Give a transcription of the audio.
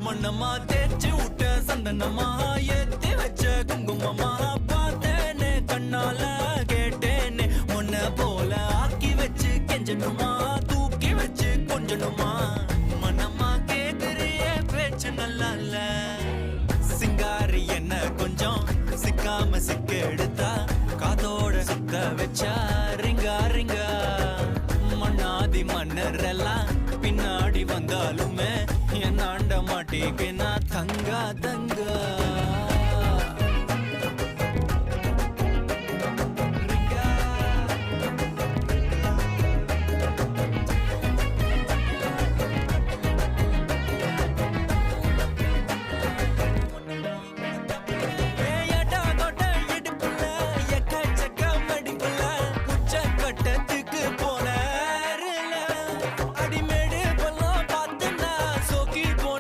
மண்ணம்மா தேய்ச்சி விட்ட சந்தனமா ஏத்தி வச்ச குங்குமமா பார்த்தேனே கண்ணால கேட்டேனே உன்ன போல ஆக்கி வச்சு கெஞ்சணுமா தூக்கி வச்சு கொஞ்சணுமா மனமா கேக்குறிய பேச்சு நல்லா இல்ல சிங்காரி என்ன கொஞ்சம் சிக்காம சிக்க எடுத்தா காதோட சுத்த வச்சா ரிங்கா ரிங்கா மண்ணாதி மன்னர் எல்லாம் பின்னாடி வந்தாலுமே என் ஆண்ட மாட்டேங்க நான் தங்கா தங்கா